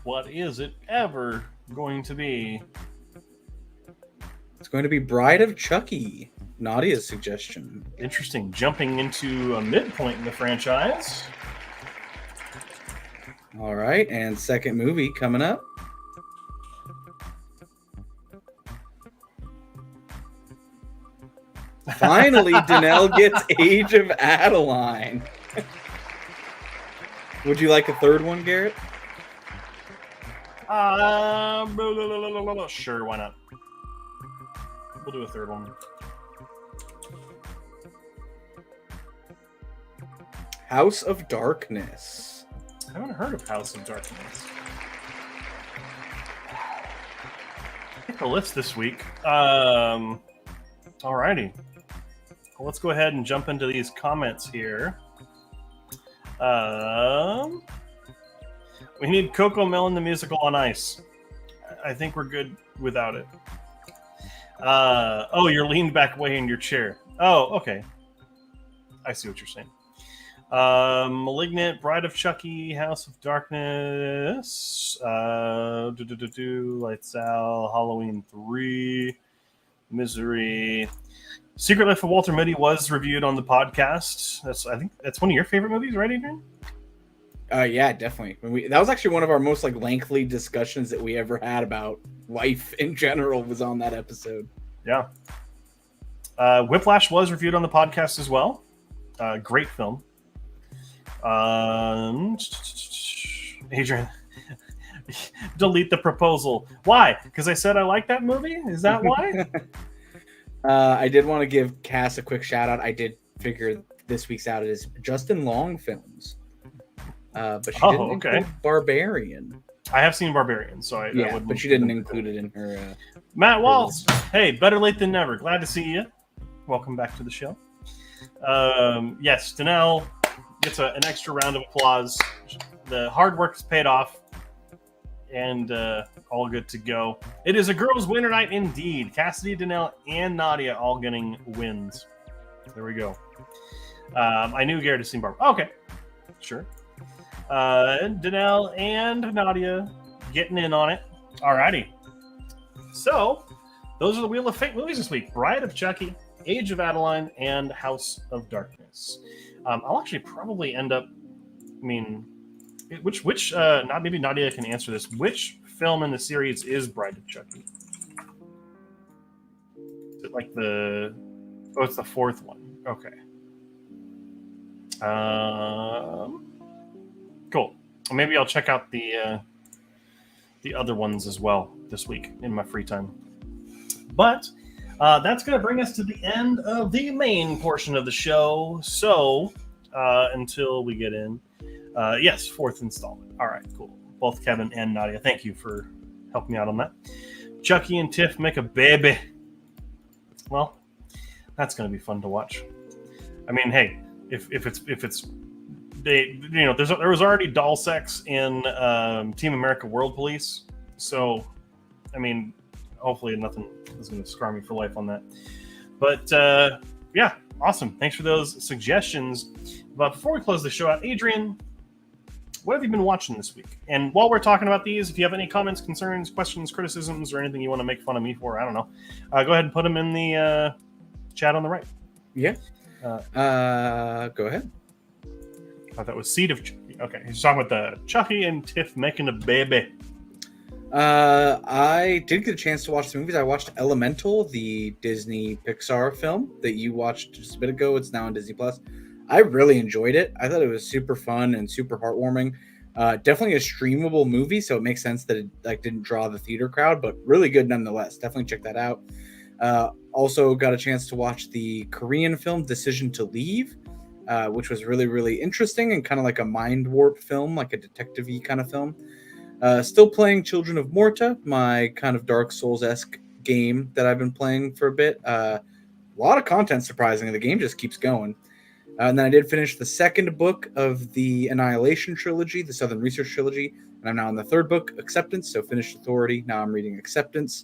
What is it ever going to be? It's going to be Bride of Chucky, Nadia's suggestion. Interesting. Jumping into a midpoint in the franchise. All right, and second movie coming up. Finally, Danelle gets Age of Adeline. Would you like a third one, Garrett? Sure, why not? We'll do a third one. House of Darkness. I haven't heard of House of Darkness. Pick the list this week. Alrighty. Well, let's go ahead and jump into these comments here. We need Coco Melon the musical on ice. I think we're good without it. Oh, you're leaned back way in your chair. Oh, okay. I see what you're saying. Malignant, Bride of Chucky, House of Darkness, Lights Out, Halloween 3, Misery. Secret Life of Walter Mitty was reviewed on the podcast. I think that's one of your favorite movies, right, Adrian? Yeah, definitely. That was actually one of our most lengthy discussions that we ever had about life in general was on that episode. Yeah. Whiplash was reviewed on the podcast as well. Great film. Adrian, delete the proposal. Why? Because I said I like that movie? Is that why? I did want to give Cass a quick shout out. I did figure this week's out is Justin Long films. But she didn't include Barbarian. I have seen Barbarian, so I yeah, but she didn't include it in her. Matt Waltz, hey, better late than never. Glad to see you. Welcome back to the show. Yes, Danelle gets an extra round of applause. The hard work is paid off, and all good to go. It is a girls' winter night indeed. Cassidy, Danelle, and Nadia all getting wins. There we go. I knew Garrett had seen Barbara. Okay, sure. Danelle and Nadia getting in on it. Alrighty. So, those are the Wheel of Fate movies this week. Bride of Chucky, Age of Adeline, and House of Darkness. I'll actually probably end up, which not maybe Nadia can answer this. Which film in the series is Bride of Chucky? Is it it's the fourth one. Okay. Cool. Maybe I'll check out the other ones as well this week in my free time. But that's going to bring us to the end of the main portion of the show. So until we get in, yes, fourth installment. All right, cool. Both Kevin and Nadia, thank you for helping me out on that. Chucky and Tiff make a baby. Well, that's going to be fun to watch. I mean, hey, if it's they, there was already doll sex in Team America World Police, so I mean, hopefully nothing is going to scar me for life on that. But yeah, awesome. Thanks for those suggestions. But before we close the show out, Adrian, what have you been watching this week? And while we're talking about these, if you have any comments, concerns, questions, criticisms, or anything you want to make fun of me for, I don't know, go ahead and put them in the chat on the right. Yeah. Go ahead. I thought that was Seed of Chucky. Okay, he's talking about the Chucky and Tiff making a baby. I did get a chance to watch the movies. I watched Elemental, the Disney Pixar film that you watched just a bit ago. It's now on Disney Plus. I really enjoyed it. I thought it was super fun and super heartwarming. Definitely a streamable movie, so it makes sense that it didn't draw the theater crowd, but really good nonetheless. Definitely check that out. Also got a chance to watch the Korean film Decision to Leave, which was really, really interesting and kind of like a mind warp film, like a detective-y kind of film. Still playing Children of Morta, my kind of Dark Souls-esque game that I've been playing for a bit. A lot of content, surprisingly. The game just keeps going. And then I did finish the second book of the Annihilation trilogy, the Southern Research trilogy, and I'm now in the third book, Acceptance, so finished Authority. Now I'm reading Acceptance.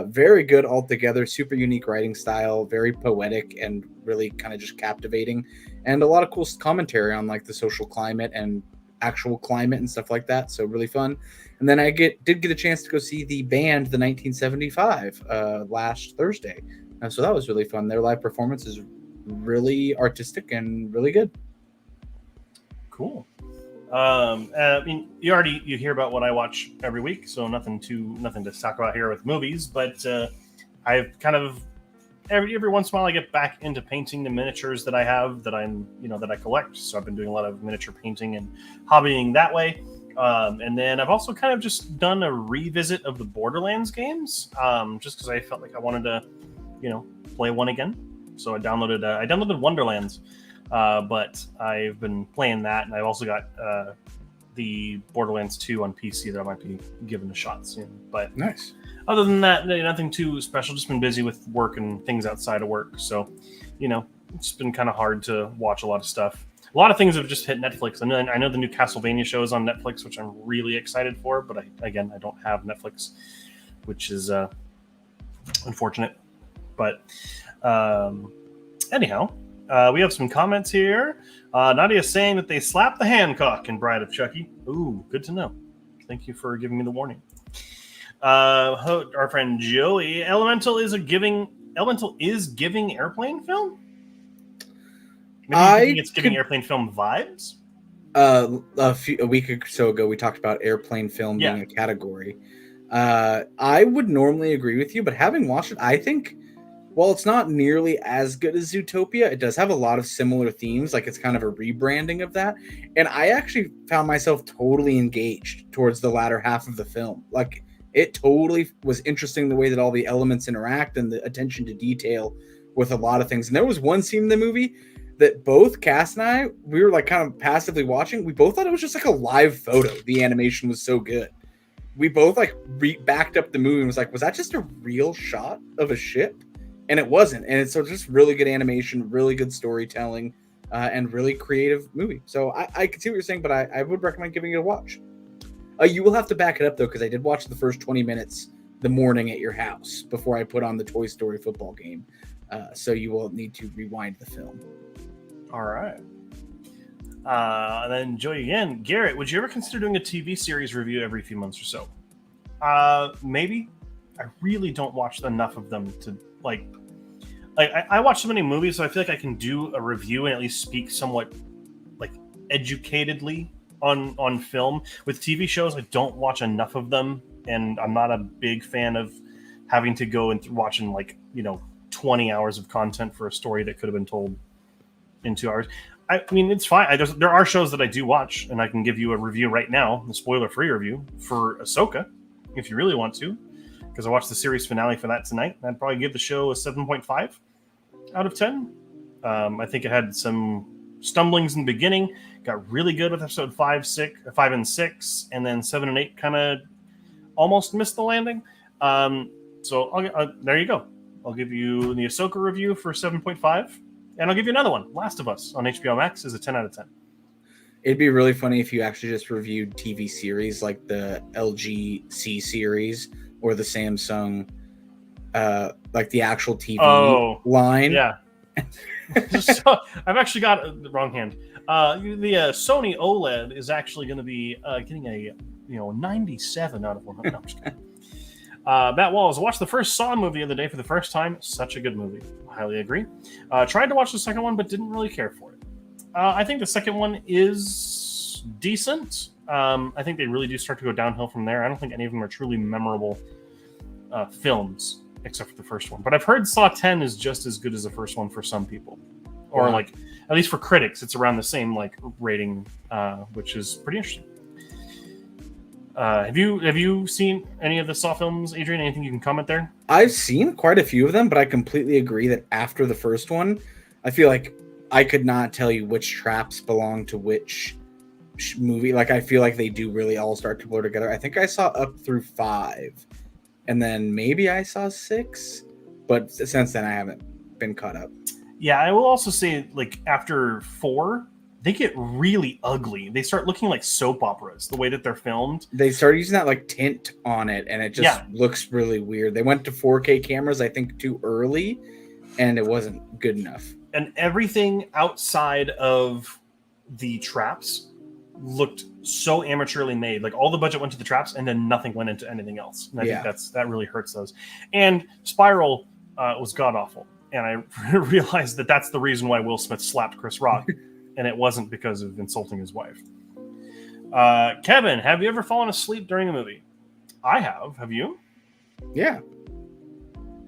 Very good altogether, super unique writing style, very poetic and really kind of just captivating, and a lot of cool commentary on like the social climate and actual climate and stuff like that. So really fun. And then I did get a chance to go see the band, the 1975, last Thursday. So that was really fun. Their live performance is really artistic and really good. Cool. I mean, you hear about what I watch every week, so nothing to talk about here with movies. But I've kind of every once in a while I get back into painting the miniatures that I have that I collect. So I've been doing a lot of miniature painting and hobbying that way. And then I've also kind of just done a revisit of the Borderlands games, just because I felt like I wanted to, play one again. So I downloaded Wonderlands, but I've been playing that, and I've also got the Borderlands 2 on PC that I might be giving a shot soon. But nice. Other than that, nothing too special. Just been busy with work and things outside of work. So, it's been kind of hard to watch a lot of stuff. A lot of things have just hit Netflix. I know the new Castlevania show is on Netflix, which I'm really excited for. But I don't have Netflix, which is unfortunate. But anyhow, we have some comments here. Nadia saying that they slapped the Hancock in Bride of Chucky. Ooh, good to know. Thank you for giving me the warning. Our friend Joey, Elemental is giving airplane film. Maybe you think it's giving airplane film vibes. A week or so ago, we talked about airplane film being a category. I would normally agree with you, but having watched it, I think, while it's not nearly as good as Zootopia, it does have a lot of similar themes. Like, it's kind of a rebranding of that. And I actually found myself totally engaged towards the latter half of the film. Like, it totally was interesting the way that all the elements interact and the attention to detail with a lot of things. And there was one scene in the movie that both Cass and I, we were like kind of passively watching. We both thought it was just like a live photo. The animation was so good. We both like backed up the movie and was like, was that just a real shot of a ship? And it wasn't. And it's just really good animation, really good storytelling, and really creative movie. So I can see what you're saying, but I would recommend giving it a watch. You will have to back it up, though, because I did watch the first 20 minutes the morning at your house before I put on the Toy Story football game. So you will need to rewind the film. All right. And then Joey again. Garrett, would you ever consider doing a TV series review every few months or so? Maybe. I really don't watch enough of them to, like I watch so many movies, so I feel like I can do a review and at least speak somewhat, like, educatedly on film. With TV shows, I don't watch enough of them, and I'm not a big fan of having to go and watching 20 hours of content for a story that could have been told in 2 hours. I mean, it's fine. There are shows that I do watch, and I can give you a review right now, a spoiler-free review for Ahsoka, if you really want to, because I watched the series finale for that tonight. I'd probably give the show a 7.5 out of 10. I think it had some stumblings in the beginning, got really good with episode 5 and 6, and then 7 and 8 kind of almost missed the landing. So there you go. I'll give you the Ahsoka review for 7.5. And I'll give you another one. Last of Us on HBO Max is a 10 out of 10. It'd be really funny if you actually just reviewed TV series like the LG C series or the Samsung, like the actual TV line. Yeah. So, I've actually got the wrong hand. The Sony OLED is actually going to be getting a 97 out of 100. No, I'm just kidding. Matt Walls watched the first Saw movie the other day for the first time. Such a good movie. Highly agree. Tried to watch the second one, but didn't really care for it. I think the second one is decent. I think they really do start to go downhill from there. I don't think any of them are truly memorable films, except for the first one. But I've heard Saw 10 is just as good as the first one for some people. Or Wow. like, at least for critics, it's around the same like rating, which is pretty interesting. Have you seen any of the Saw films, Adrian? Anything you can comment there? I've seen quite a few of them, but I completely agree that after the first one, I feel like I could not tell you which traps belong to which movie. Like, I feel like they do really all start to blur together. I think I saw up through 5, and then maybe I saw 6, but since then I haven't been caught up. Yeah, I will also say, like, after 4, they get really ugly. They start looking like soap operas, the way that they're filmed. They started using that like tint on it, and it just looks really weird. They went to 4K cameras, I think, too early, and it wasn't good enough. And everything outside of the traps looked so amateurly made. Like, all the budget went to the traps, and then nothing went into anything else. And I think that really hurts those. And Spiral was god-awful. And I realized that that's the reason why Will Smith slapped Chris Rock. And it wasn't because of insulting his wife. Kevin, have you ever fallen asleep during a movie? I have. Have you? Yeah.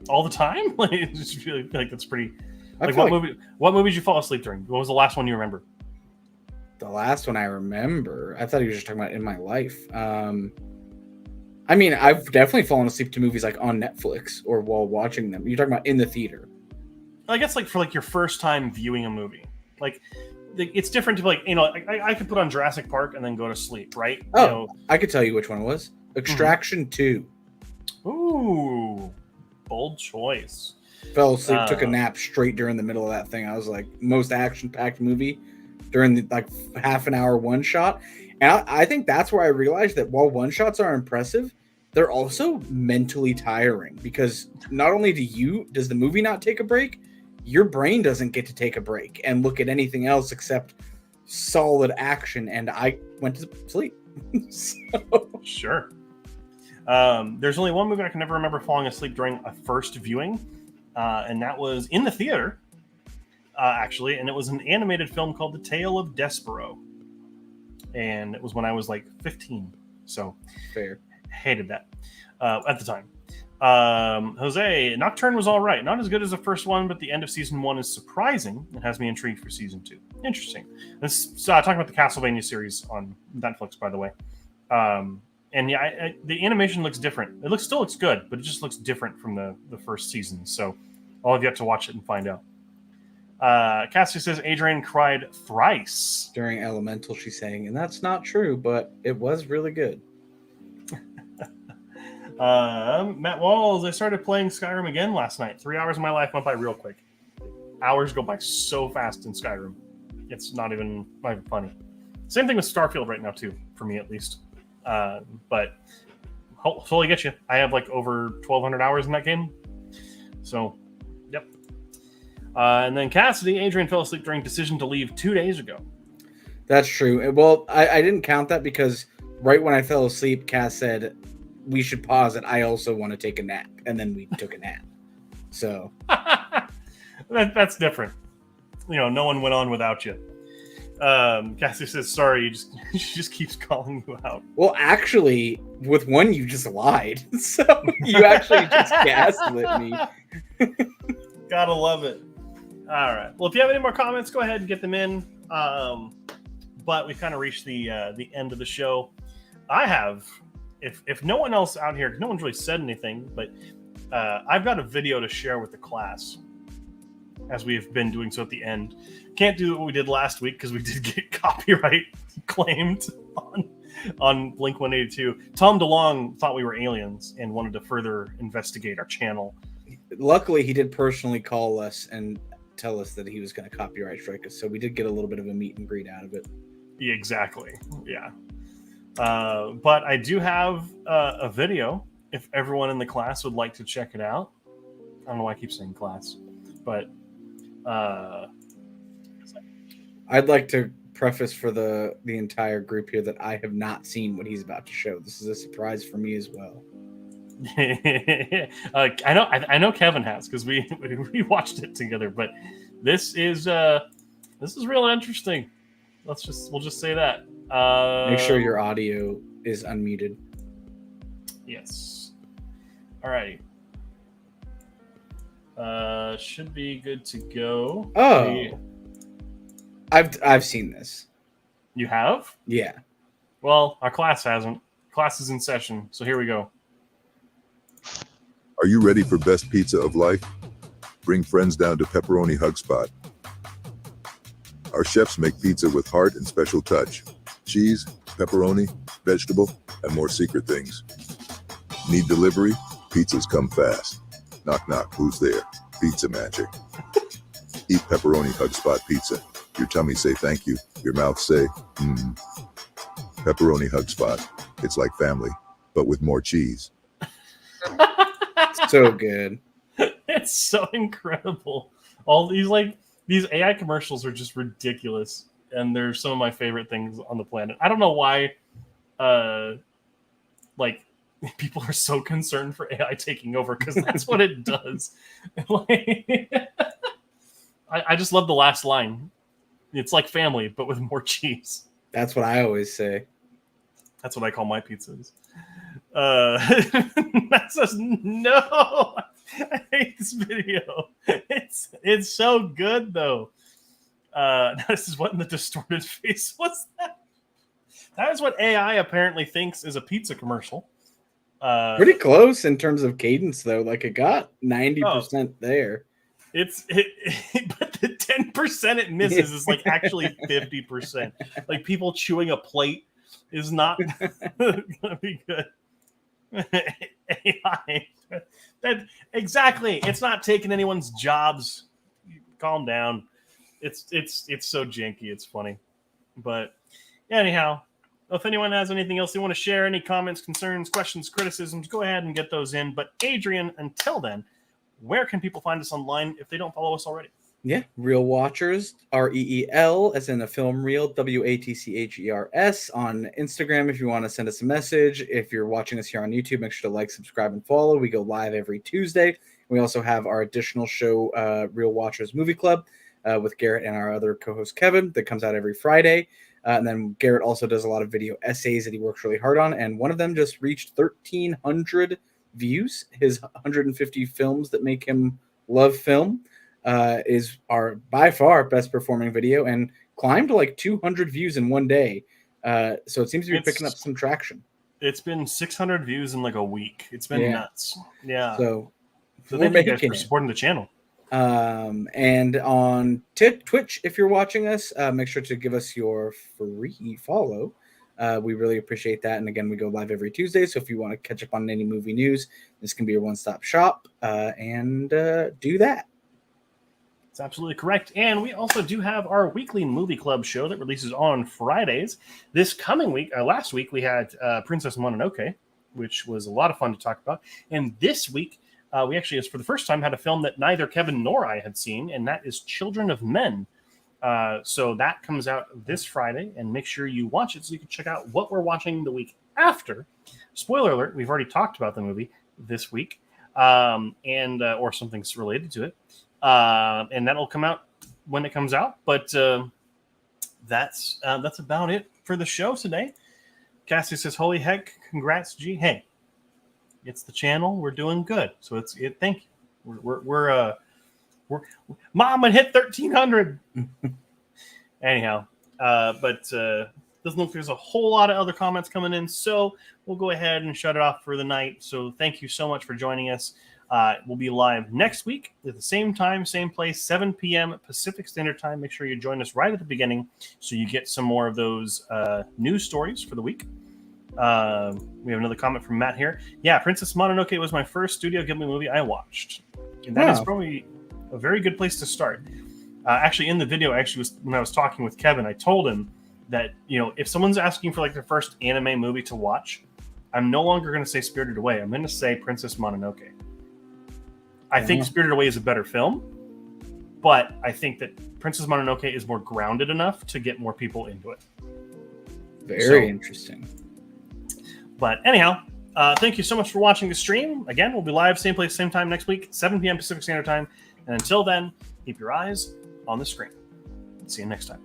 All the time? Like, I just feel like that's pretty... What movie? What movie did you fall asleep during? What was the last one you remember? The last one I remember, I thought he was just talking about in my life. I mean, I've definitely fallen asleep to movies like on Netflix or while watching them. You're talking about in the theater. I guess like for like your first time viewing a movie, like it's different to like I could put on Jurassic Park and then go to sleep, right? Oh, I could tell you which one it was. Extraction 2. Ooh, bold choice. Fell asleep, took a nap straight during the middle of that thing. I was like, most action-packed movie during the like half an hour one shot. And I think that's where I realized that while one shots are impressive, they're also mentally tiring because not only does the movie not take a break, your brain doesn't get to take a break and look at anything else except solid action. And I went to sleep. Sure. There's only one movie I can never remember falling asleep during a first viewing. And that was in the theater, actually. And it was an animated film called The Tale of Despero. And it was when I was like 15. So fair. Hated that at the time. Jose, Nocturne was all right. Not as good as the first one, but the end of season 1 is surprising. It has me intrigued for season 2. Interesting. This talking about the Castlevania series on Netflix, by the way. And yeah, the animation looks different. It still looks good, but it just looks different from the first season. So I'll have yet to watch it and find out. Cassie says Adrian cried thrice during Elemental. She's saying, and that's not true, but it was really good. Matt Walls, I started playing Skyrim again last night. 3 hours of my life went by real quick. Hours go by so fast in Skyrim. It's not even funny. Same thing with Starfield right now too, for me at least. But totally get you. I have like over 1,200 hours in that game. So, yep. And then Cassidy, Adrian fell asleep during Decision to Leave 2 days ago. That's true. Well, I didn't count that because right when I fell asleep, Cass said, we should pause it. I also want to take a nap. And then we took a nap. So. That's different. No one went on without you. Cassie says, sorry, she just keeps calling you out. Well, actually, with one, you just lied. So you actually just gaslit me. Gotta love it. All right. Well, if you have any more comments, go ahead and get them in. But we've kind of reached the end of the show. I have, if no one else out here, no one's really said anything, but I've got a video to share with the class, as we've been doing so at the end. Can't do what we did last week because we did get copyright claimed on Blink 182. Tom DeLonge thought we were aliens and wanted to further investigate our channel. luckily he did personally call us and tell us that he was going to copyright strike us, so we did get a little bit of a meet and greet out of it. Yeah, exactly. Yeah. But I do have a video if everyone in the class would like to check it out. I don't know why I keep saying class, but I'd like to preface for the entire group here that I have not seen what he's about to show. This is a surprise for me as well. I know Kevin has, because we watched it together. But this is really interesting. We'll just say that. Make sure your audio is unmuted. Yes. Alrighty. Should be good to go. Oh, I've seen this. You have? Yeah. Well, our class hasn't. Class is in session, so here we go. Are you ready for best pizza of life? Bring friends down to Pepperoni Hug Spot. Our chefs make pizza with heart and special touch. Cheese, pepperoni, vegetable, and more secret things. Need delivery? Pizzas come fast. Knock knock, who's there? Pizza magic. Eat Pepperoni Hug Spot pizza. Your tummy say thank you. Your mouth say, Pepperoni Hug Spot. It's like family, but with more cheese. So good. It's so incredible. All these AI commercials are just ridiculous, and they're some of my favorite things on the planet. I don't know why people are so concerned for AI taking over, because that's what it does. I just love the last line. It's like family, but with more cheese. That's what I always say. That's what I call my pizzas. That says no. I hate this video. It's so good though. This is what in the distorted face. What's that? That is what AI apparently thinks is a pizza commercial. Pretty close in terms of cadence though. Like it got 90% there. But the 10% it misses is like actually 50%. Like people chewing a plate is not gonna be good. AI. Exactly. It's not taking anyone's jobs. Calm down. It's so janky. It's funny. But anyhow, if anyone has anything else they want to share, any comments, concerns, questions, criticisms, go ahead and get those in. But Adrian, until then, where can people find us online if they don't follow us already? Yeah, Reel Watchers, REEL, as in a film reel, WATCHERS, on Instagram if you want to send us a message. If you're watching us here on YouTube, make sure to like, subscribe, and follow. We go live every Tuesday. We also have our additional show, Reel Watchers Movie Club, with Garrett and our other co-host Kevin, that comes out every Friday. And then Garrett also does a lot of video essays that he works really hard on, and one of them just reached 1,300 views. His 150 films that make him love film is our by far best performing video, and climbed like 200 views in one day. So it seems to be picking up some traction. It's been 600 views in like a week. It's been nuts. Yeah. So thank you guys for supporting the channel. And on Twitch, if you're watching us, make sure to give us your free follow. We really appreciate that. And again, we go live every Tuesday. So if you want to catch up on any movie news, this can be your one-stop shop, and do that. That's absolutely correct. And we also do have our weekly movie club show that releases on Fridays. This coming week, last week, we had Princess Mononoke, which was a lot of fun to talk about. And this week, we actually, for the first time, had a film that neither Kevin nor I had seen, and that is Children of Men. So that comes out this Friday, and make sure you watch it so you can check out what we're watching the week after. Spoiler alert, we've already talked about the movie this week, or something's related to it. And that'll come out when it comes out. But that's about it for the show today. Cassie says, "Holy heck, congrats, G." Hey, it's the channel. We're doing good. So thank you. We're Mom and hit 1,300. Anyhow, but doesn't look like there's a whole lot of other comments coming in, so we'll go ahead and shut it off for the night. So thank you so much for joining us. We'll be live next week at the same time, same place, 7 p.m. Pacific Standard Time. Make sure you join us right at the beginning so you get some more of those news stories for the week. We have another comment from Matt here. Yeah, Princess Mononoke was my first Studio Ghibli movie I watched. And that is Wow. probably a very good place to start. Actually, in the video, when I was talking with Kevin, I told him that, if someone's asking for like their first anime movie to watch, I'm no longer going to say Spirited Away. I'm going to say Princess Mononoke. I think Yeah. Spirited Away is a better film, but I think that Princess Mononoke is more grounded enough to get more people into it. Very interesting. But anyhow, thank you so much for watching the stream. Again, we'll be live same place, same time next week, 7 p.m. Pacific Standard Time. And until then, keep your eyes on the screen. See you next time.